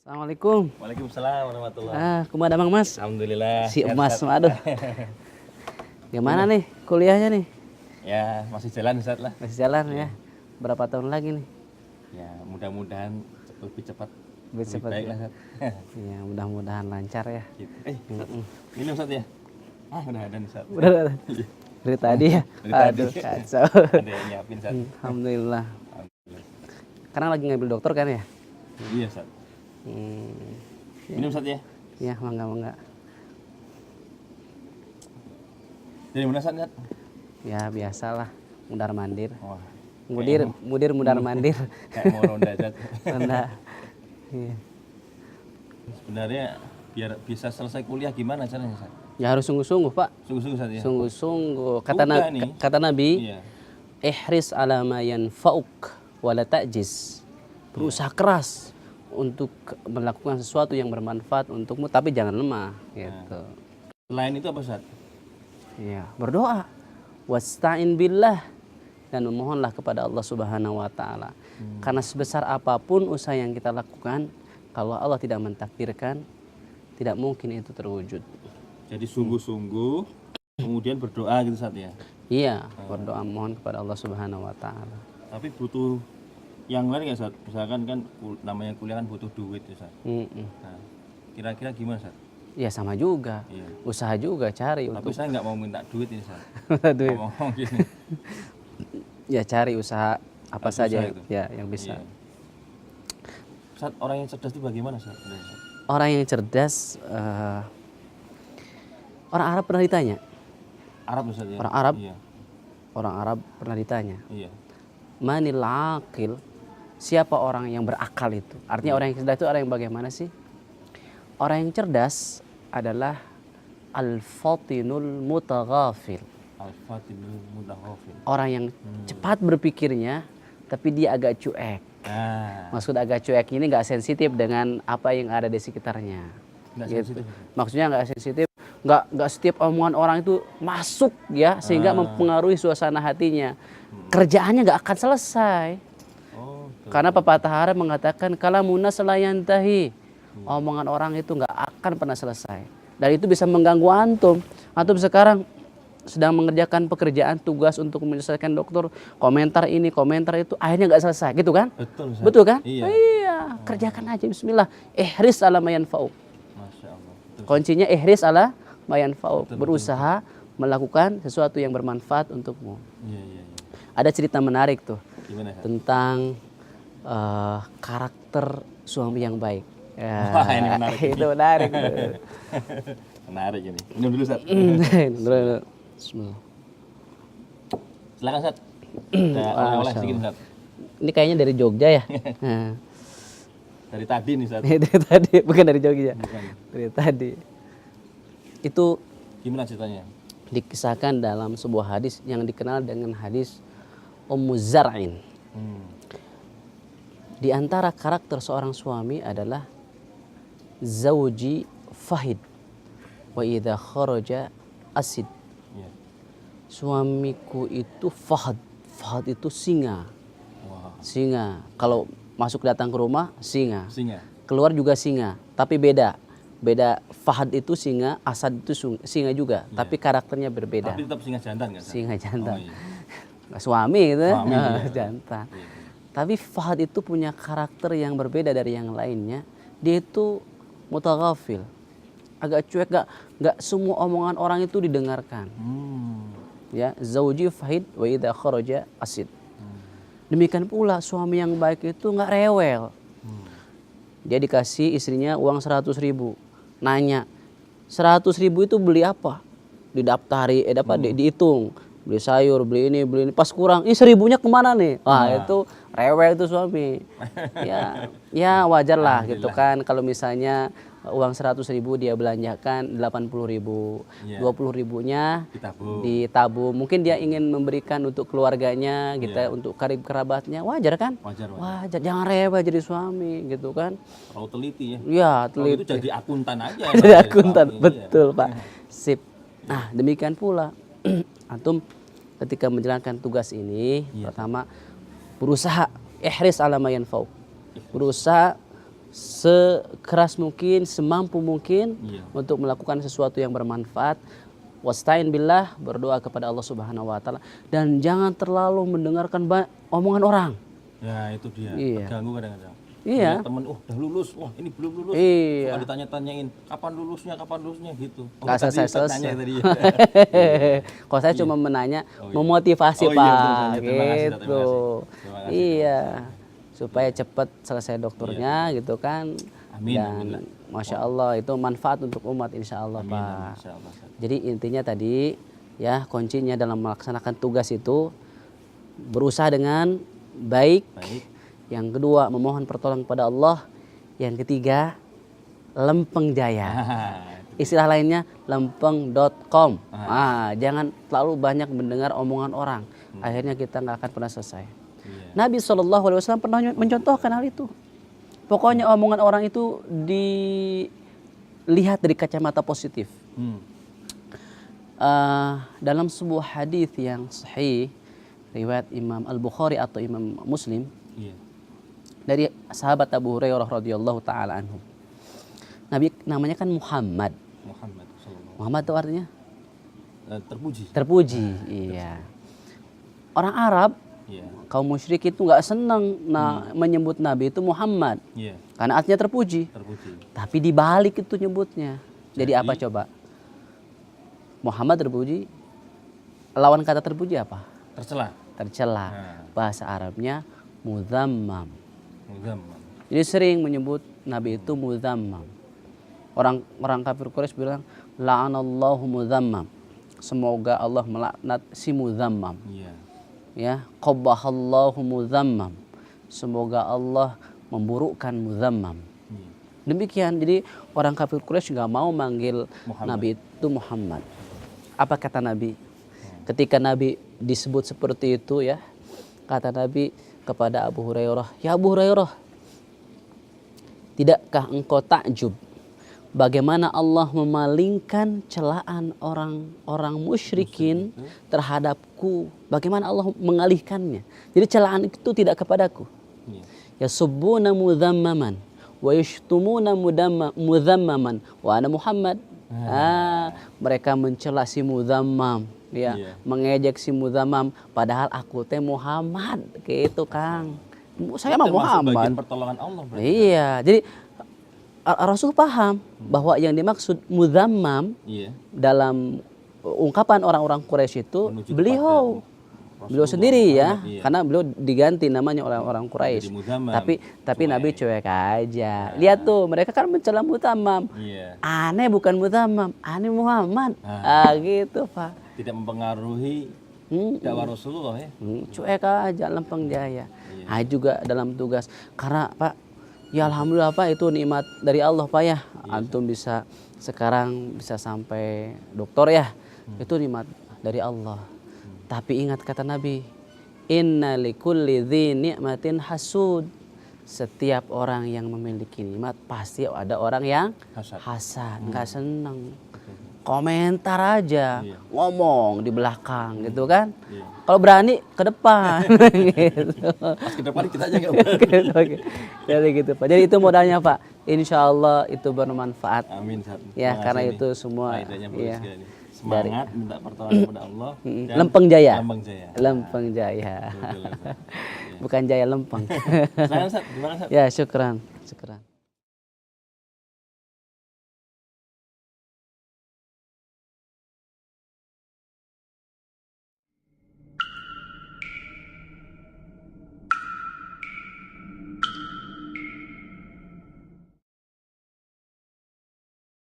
Assalamualaikum. Waalaikumsalam warahmatullahi. Kumaha Mang Mas? Alhamdulillah. Si sehat, Emas, Ustaz. aduh. Gimana nih kuliahnya nih? Ya masih jalan Ustaz lah. Masih jalan ya? Berapa tahun lagi nih? Ya mudah-mudahan lebih cepat. Lebih cepat baik ya? lah Ustaz. Iya, mudah-mudahan lancar ya. Gitu. Ustaz, ini Ustaz ya. Udah ada nih Ustaz. Udah. Dari tadi ya? Dari tadi. Aduh, kacau. Ada yang nyiapin Ustaz. Alhamdulillah. Alhamdulillah. Sekarang lagi ngambil dokter kan ya? Iya Ustaz. Minum Ustaz ya. Iya, mangga. Dari mana Ustaz? Ya biasalah, mudar mandir. Wah. Mudir mudar mandir. Kayak mau ronda Ustaz. Ronda. Iya. Sebenarnya biar bisa selesai kuliah gimana caranya Ustaz? Ya harus sungguh-sungguh, Pak. Sungguh-sungguh Ustaz ya. Sungguh-sungguh. Udah nih. Kata Nabi, Iya. ihris ala ma yanfa'uk wa la ta'jiz. Berusaha keras untuk melakukan sesuatu yang bermanfaat untukmu, tapi jangan lemah gitu. Selain itu apa Ustaz? Iya, berdoa. Wasta'in billah, dan memohonlah kepada Allah Subhanahu wa taala. Karena sebesar apapun usaha yang kita lakukan, kalau Allah tidak mentakdirkan, tidak mungkin itu terwujud. Jadi sungguh-sungguh, kemudian berdoa gitu Ustaz ya. Iya, berdoa mohon kepada Allah Subhanahu wa taala. Tapi butuh yang lain nggak Ustaz? Misalkan kan namanya kuliah kan butuh duit ya Ustaz. Nah, kira-kira gimana Ustaz? Ya sama juga. Iya. Usaha juga cari Tapi saya nggak mau minta duit ini Ustaz. duit. Ngomong gini. Ya cari usaha apa Usaha saja itu. ya yang bisa. Iya. Ustaz, orang yang cerdas itu bagaimana Ustaz? Orang yang cerdas, orang Arab pernah ditanya. Arab Ustaz ya? Orang Arab? Iya. Orang Arab pernah ditanya. Iya. Manil aqil? Siapa orang yang berakal itu? Artinya orang yang cerdas itu orang yang bagaimana sih? Orang yang cerdas adalah al-fatinul mutaghafil. Al-Fatinul Mutaghafil. Orang yang cepat berpikirnya, tapi dia agak cuek. Nah, Maksud agak cuek ini nggak sensitif dengan apa yang ada di sekitarnya. nggak Gitu. sensitif. Maksudnya nggak sensitif, nggak setiap omongan orang itu masuk ya sehingga mempengaruhi suasana hatinya. Kerjaannya nggak akan selesai. Oh, tuh. Karena pepatah Arab mengatakan kalamunas la yantahi. Omongan orang itu nggak akan pernah selesai. Dan itu bisa mengganggu antum. Antum sekarang sedang mengerjakan pekerjaan tugas untuk menyelesaikan dokter, komentar ini, komentar itu, akhirnya nggak selesai, gitu kan? Betul Ustaz. Betul kan? Iya. Iya, kerjakan aja bismillah. Ihris ala ma yanfa'uk. Masya Allah. Betul. Kuncinya ihris ala ma yanfa'uk. Betul, Berusaha melakukan sesuatu yang bermanfaat untukmu. Iya. Ada cerita menarik tuh Gimana Ustaz? tentang karakter suami yang baik. Ya, Wah, ini menarik. itu menarik tuh. Menarik ini. Minum dulu Ustaz. Dulu. Bismillah. Silakan Ustaz. Ada oleh-oleh sedikit Ustaz. Ini kayaknya dari Jogja ya. Nah, Dari tadi nih Ustaz. dari tadi, bukan dari Jogja. Bukan. Dari tadi. Itu Gimana ceritanya? dikisahkan dalam sebuah hadis yang dikenal dengan hadis Ummu Zar'in. Di antara karakter seorang suami adalah zauji fahid wa idza kharaja asid. Iya. Suamiku itu fahad. Fahad itu singa. Wah. Singa. Kalau masuk datang ke rumah singa. Singa. Keluar juga singa, tapi beda. Beda, Fahad itu singa, Asad itu singa juga, tapi karakternya berbeda. Tapi tetap singa jantan kan? Ustaz? Singa jantan. Oh, iya. Suami gitu, Suami, iya. jantan. Iya. Tapi Fahad itu punya karakter yang berbeda dari yang lainnya. Dia itu mutaghafil, agak cuek, gak semua omongan orang itu didengarkan. Ya, zauji fahid wa idza kharaja asid. Demikian pula suami yang baik itu nggak rewel. Dia dikasih istrinya uang 100.000, nanya 100.000 itu beli apa? Didaftari, dihitung, beli sayur, beli ini, pas kurang, ini 1.000-nya kemana nih? Wah itu rewel itu suami. Ya wajar lah gitu kan kalau misalnya uang 100.000 dia belanjakan 80.000, 20.000-nya ditabung. Mungkin dia ingin memberikan untuk keluarganya, gitu, untuk karib kerabatnya, wajar kan? Wajar. Jangan rewel jadi suami, gitu kan? Kalau teliti ya. Iya, teliti. Itu jadi akuntan aja. Jadi akuntan, betul Pak. Sip. Nah demikian pula antum ketika menjalankan tugas ini, pertama berusaha ihris ala ma yanfa'uk. Berusaha sekeras mungkin, semampu mungkin Iya. untuk melakukan sesuatu yang bermanfaat. Wasta'in billah, berdoa kepada Allah Subhanahu wa taala, dan jangan terlalu mendengarkan omongan orang. Ya itu dia. Iya. Terganggu kadang-kadang. Iya. Lihat temen, udah lulus, wah ini belum lulus. Iya. Suka ditanya-tanyain, kapan lulusnya gitu. Oh, Nggak tadi selesai-selesai. tanya tadi. Kalau saya cuma menanya, memotivasi Oh iya, Pak, betul, terima kasih, gitu. terima kasih. Terima kasih. Iya, supaya cepat selesai dokternya gitu kan. Amin, Dan amin. masya Allah itu manfaat untuk umat insya Allah Amin, Pak. insyaallah. Jadi intinya tadi ya kuncinya dalam melaksanakan tugas itu berusaha dengan baik. Baik. Yang kedua memohon pertolongan kepada Allah. Yang ketiga lempeng jaya. Istilah lainnya lempeng.com. Jangan terlalu banyak mendengar omongan orang. Akhirnya kita nggak akan pernah selesai. Iya. Nabi SAW pernah mencontohkan hal itu. Pokoknya omongan orang itu dilihat dari kacamata positif. Dalam sebuah hadis yang sahih riwayat Imam Al-Bukhari atau Imam Muslim Iya. dari sahabat Abu Hurairah radhiyallahu taala anhu. Nabi namanya kan Muhammad. Muhammad sallallahu Muhammad itu artinya terpuji. terpuji. Iya. Orang Arab, Iya. kaum musyrik itu nggak senang menyebut Nabi itu Muhammad Iya. karena artinya terpuji. Terpuji. Tapi dibalik itu nyebutnya. Jadi apa coba? Muhammad terpuji. Lawan kata terpuji apa? Tercela. Tercela. Bahasa Arabnya mudzammam. Muzammam. Jadi sering menyebut Nabi itu mudzammam. Orang kafir Quraisy bilang la'anallahu mudzammam. Semoga Allah melaknat si mudzammam. Iya. Ya, qabbahallahu mudzammam. Semoga Allah memburukkan mudzammam. Iya. Demikian, jadi orang kafir Quraisy nggak mau manggil Muhammad. Nabi itu Muhammad. Apa kata Nabi? Ketika Nabi disebut seperti itu ya, kata Nabi kepada Abu Hurairah, ya Abu Hurairah, tidakkah engkau takjub bagaimana Allah memalingkan celaan orang-orang musyrikin terhadapku? Bagaimana Allah mengalihkannya? Jadi celaan itu tidak kepadaku. Iya. Yasubbuna mudhammaman wa yashtumuna mudhammaman wa ana Muhammad. Mereka mencela si mudhammam, ya, Iya. mengejek si mudhammam, padahal aku teh Muhammad, gitu Kang. Saya mah Termasuk Muhammad. bagian pertolongan Allah berarti. Iya, jadi Rasul paham bahwa yang dimaksud mudhammam Iya. dalam ungkapan orang-orang Quraisy itu Menuju beliau kepada beliau Rasulullah sendiri ya, Muhammad, iya. karena beliau diganti namanya oleh orang Quraisy. Jadi mudhammam. Tapi Nabi cuek aja. Lihat tuh, mereka kan mencela mudhammam. Iya. Aneh bukan mudhammam, aneh Muhammad. Gitu Pak. Tidak mempengaruhi dakwah Rasulullah ya. Cuek aja, lempeng jaya. Juga dalam tugas. Karena Pak, ya alhamdulillah Pak, itu nikmat dari Allah Pak ya. Antum bisa sekarang bisa sampai doktor ya. Itu nikmat dari Allah. Tapi ingat kata Nabi, inna likulli dzi ni'matin hasud. Setiap orang yang memiliki nikmat pasti ada orang yang hasad, nggak seneng. Komentar aja, ngomong di belakang gitu kan. Kalau berani ke depan gitu. Pas ke depan kita aja nggak berani. Jadi gitu Pak. Jadi itu modalnya Pak. Insya Allah itu bermanfaat. Amin. Sat. Ya, Terima karena kasih itu nih. semua Faedahnya bagus ya. sekali. Semangat minta pertolongan kepada Allah. Dan Lempeng jaya. Lempeng jaya. Lempeng jaya. Betul, Sat. Bukan jaya lempeng. Silakan, Sat. Gimana, Sat? Ya, syukran.